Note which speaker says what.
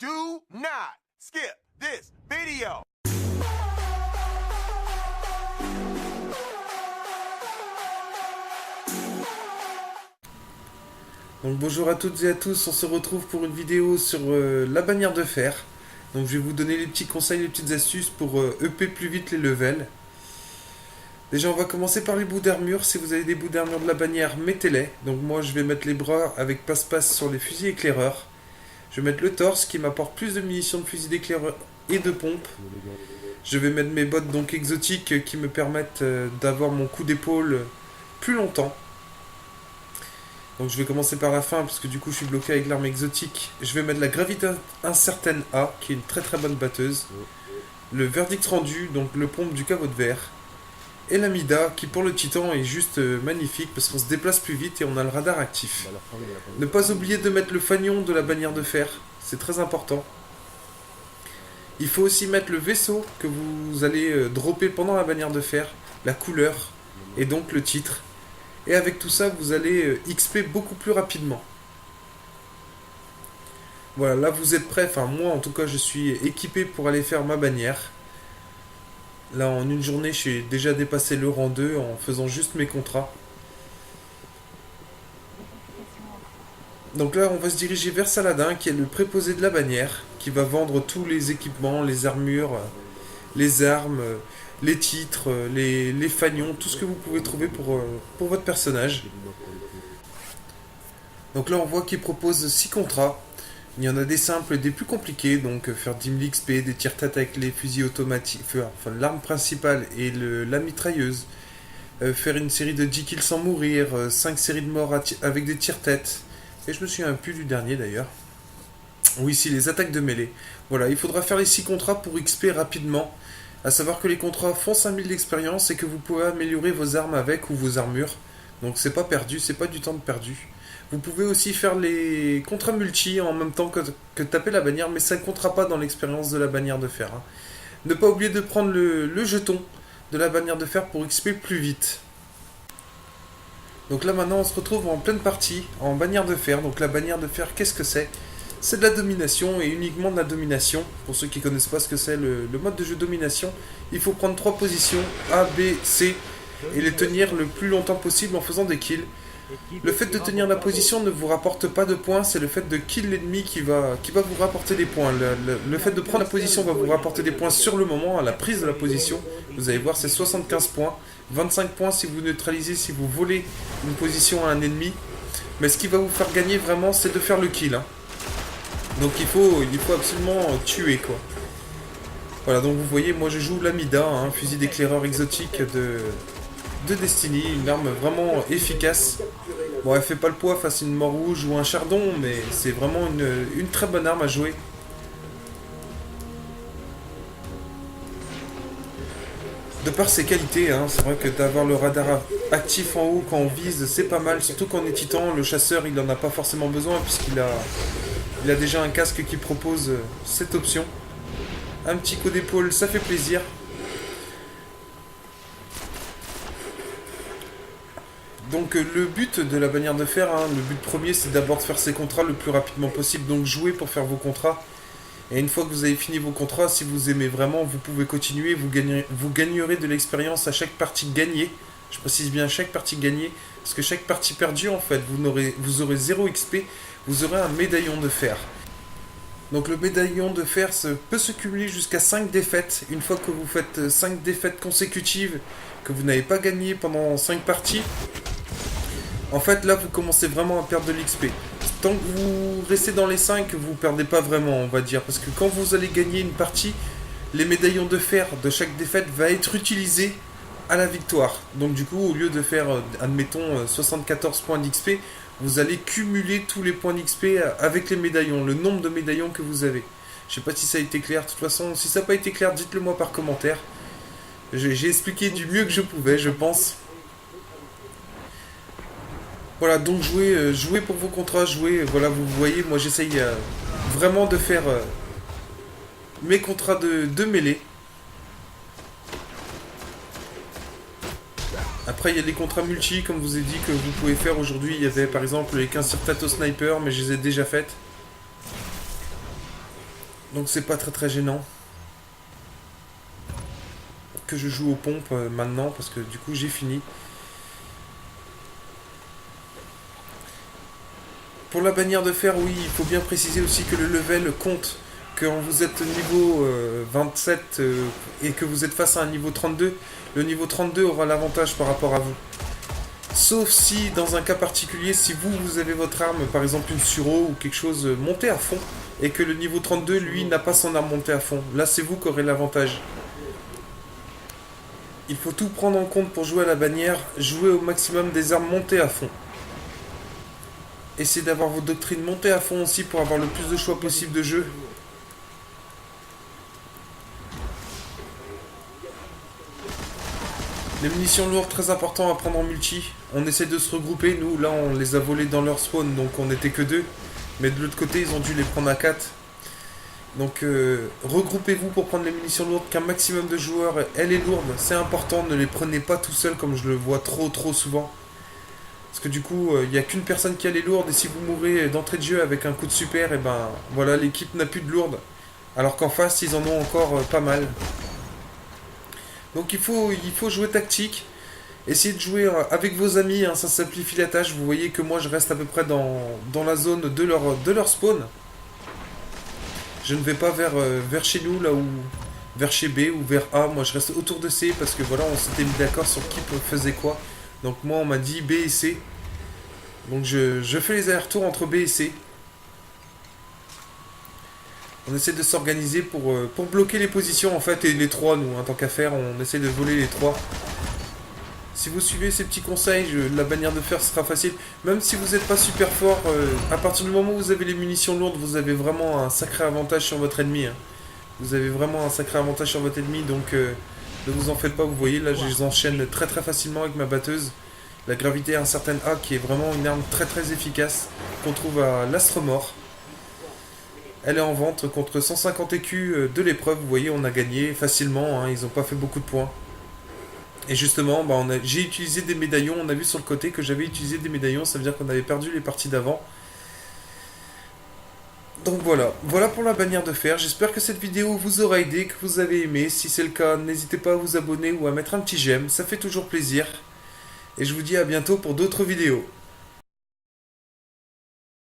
Speaker 1: Do not skip this video.
Speaker 2: Donc bonjour à toutes et à tous, on se retrouve pour une vidéo sur la bannière de fer. Donc je vais vous donner les petits conseils, les petites astuces pour EP plus vite les levels. Déjà on va commencer par les bouts d'armure. Si vous avez des bouts d'armure de la bannière, mettez-les. Donc moi je vais mettre les bras avec passe-passe sur les fusils éclaireurs. Je vais mettre le torse qui m'apporte plus de munitions de fusil d'éclaireur et de pompe. Je vais mettre mes bottes donc exotiques qui me permettent d'avoir mon coup d'épaule plus longtemps. Donc je vais commencer par la fin parce que du coup je suis bloqué avec l'arme exotique. Je vais mettre la gravité incertaine A qui est une très très bonne batteuse. Le verdict rendu, donc le pompe du caveau de verre. Et la Mida qui pour le titan est juste magnifique parce qu'on se déplace plus vite et on a le radar actif. Ne pas oublier de mettre le fanion de la bannière de fer, c'est très important. Il faut aussi mettre le vaisseau que vous allez dropper pendant la bannière de fer, la couleur et donc le titre. Et avec tout ça, vous allez XP beaucoup plus rapidement. Voilà, là vous êtes prêts. Enfin, moi en tout cas, je suis équipé pour aller faire ma bannière. Là, en une journée, j'ai déjà dépassé le rang 2 en faisant juste mes contrats. Donc là, on va se diriger vers Saladin, qui est le préposé de la bannière, qui va vendre tous les équipements, les armures, les armes, les titres, les fanions, tout ce que vous pouvez trouver pour votre personnage. Donc là on voit qu'il propose 6 contrats. Il y en a des simples et des plus compliqués, donc faire 10 000 XP, des tirs-têtes avec les fusils automatiques, enfin l'arme principale et la mitrailleuse, faire une série de 10 kills sans mourir, 5 séries de morts avec des tirs-têtes, et je me souviens plus du dernier d'ailleurs. Oui, si, les attaques de mêlée. Voilà, il faudra faire les 6 contrats pour XP rapidement. A savoir que les contrats font 5000 d'expérience et que vous pouvez améliorer vos armes avec ou vos armures. Donc c'est pas perdu, c'est pas du temps de perdu. Vous pouvez aussi faire les contrats multi en même temps que taper la bannière, mais ça ne comptera pas dans l'expérience de la bannière de fer. Hein. Ne pas oublier de prendre le jeton de la bannière de fer pour XP plus vite. Donc là maintenant on se retrouve en pleine partie, en bannière de fer. Donc la bannière de fer, qu'est-ce que c'est ? C'est de la domination et uniquement de la domination. Pour ceux qui ne connaissent pas ce que c'est le mode de jeu domination, il faut prendre 3 positions A, B, C et les tenir le plus longtemps possible en faisant des kills. Le fait de tenir la position ne vous rapporte pas de points, c'est le fait de kill l'ennemi qui va vous rapporter des points. Le fait de prendre la position va vous rapporter des points sur le moment, à la prise de la position. Vous allez voir, c'est 75 points. 25 points si vous neutralisez, si vous volez une position à un ennemi. Mais ce qui va vous faire gagner vraiment, c'est de faire le kill. Hein. Donc il faut absolument tuer quoi. Voilà, donc vous voyez, moi je joue l'Amida, un fusil d'éclaireur exotique de Destiny, une arme vraiment efficace. Bon, elle fait pas le poids face à une mort rouge ou un chardon, mais c'est vraiment une très bonne arme à jouer. De par ses qualités, hein, c'est vrai que d'avoir le radar actif en haut quand on vise, c'est pas mal, surtout quand on est titan. Le chasseur, il en a pas forcément besoin puisqu'il a déjà un casque qui propose cette option. Un petit coup d'épaule, ça fait plaisir. Donc le but de la bannière de fer, hein, le but premier, c'est d'abord de faire ses contrats le plus rapidement possible. Donc jouer pour faire vos contrats. Et une fois que vous avez fini vos contrats, si vous aimez vraiment, vous pouvez continuer. Vous gagnerez de l'expérience à chaque partie gagnée. Je précise bien chaque partie gagnée. Parce que chaque partie perdue, en fait, vous aurez 0 XP. Vous aurez un médaillon de fer. Donc le médaillon de fer peut se cumuler jusqu'à 5 défaites. Une fois que vous faites 5 défaites consécutives, que vous n'avez pas gagné pendant 5 parties, en fait là vous commencez vraiment à perdre de l'XP. Tant que vous restez dans les 5, vous ne perdez pas vraiment, on va dire. Parce que quand vous allez gagner une partie, les médaillons de fer de chaque défaite va être utilisé à la victoire. Donc du coup, au lieu de faire, admettons, 74 points d'XP, vous allez cumuler tous les points d'XP avec les médaillons, le nombre de médaillons que vous avez. Je sais pas si ça a été clair, de toute façon, si ça n'a pas été clair, dites-le moi par commentaire. J'ai expliqué du mieux que je pouvais, je pense. Voilà, donc jouez pour vos contrats, voilà, vous voyez, moi j'essaye vraiment de faire mes contrats de mêlée. Après, il y a des contrats multi, comme je vous ai dit, que vous pouvez faire aujourd'hui. Il y avait par exemple les 15 tirs-têtes au sniper, mais je les ai déjà faites. Donc c'est pas très très gênant que je joue aux pompes maintenant, parce que du coup j'ai fini. Pour la bannière de fer, oui, il faut bien préciser aussi que le level compte. Quand vous êtes niveau 27 et que vous êtes face à un niveau 32, le niveau 32 aura l'avantage par rapport à vous. Sauf si, dans un cas particulier, si vous avez votre arme, par exemple une Suro ou quelque chose montée à fond, et que le niveau 32, lui, n'a pas son arme montée à fond. Là, c'est vous qui aurez l'avantage. Il faut tout prendre en compte pour jouer à la bannière, jouer au maximum des armes montées à fond. Essayez d'avoir vos doctrines montées à fond aussi pour avoir le plus de choix possible de jeu. Les munitions lourdes, très important à prendre en multi. On essaie de se regrouper. Nous, là, on les a volés dans leur spawn, donc on n'était que 2. Mais de l'autre côté, ils ont dû les prendre à 4. Donc, regroupez-vous pour prendre les munitions lourdes, qu'un maximum de joueurs. Elle est lourde, c'est important. Ne les prenez pas tout seul, comme je le vois trop souvent. Parce que du coup, il n'y a qu'une personne qui a les lourdes. Et si vous mourrez d'entrée de jeu avec un coup de super, et ben voilà, l'équipe n'a plus de lourdes. Alors qu'en face, ils en ont encore pas mal. Donc il faut jouer tactique. Essayez de jouer avec vos amis, hein, ça simplifie la tâche. Vous voyez que moi je reste à peu près dans la zone de leur spawn. Je ne vais pas vers chez nous, là où. Vers chez B ou vers A. Moi je reste autour de C parce que voilà, on s'était mis d'accord sur qui faisait quoi. Donc moi on m'a dit B et C. Donc je fais les allers-retours entre B et C. On essaie de s'organiser pour bloquer les positions en fait, et les trois, nous, hein, tant qu'à faire, on essaie de voler les trois. Si vous suivez ces petits conseils, la bannière de fer sera facile. Même si vous n'êtes pas super fort, à partir du moment où vous avez les munitions lourdes, vous avez vraiment un sacré avantage sur votre ennemi. Hein. Vous avez vraiment un sacré avantage sur votre ennemi, donc ne vous en faites pas. Vous voyez, là je les enchaîne très facilement avec ma batteuse. La gravité incertaine A, qui est vraiment une arme très efficace, qu'on trouve à l'Astromort. Elle est en vente contre 150 écus de l'épreuve. Vous voyez, on a gagné facilement. Hein, ils n'ont pas fait beaucoup de points. Et justement, bah, j'ai utilisé des médaillons. On a vu sur le côté que j'avais utilisé des médaillons. Ça veut dire qu'on avait perdu les parties d'avant. Donc voilà. Voilà pour la bannière de fer. J'espère que cette vidéo vous aura aidé, que vous avez aimé. Si c'est le cas, n'hésitez pas à vous abonner ou à mettre un petit j'aime. Ça fait toujours plaisir. Et je vous dis à bientôt pour d'autres vidéos.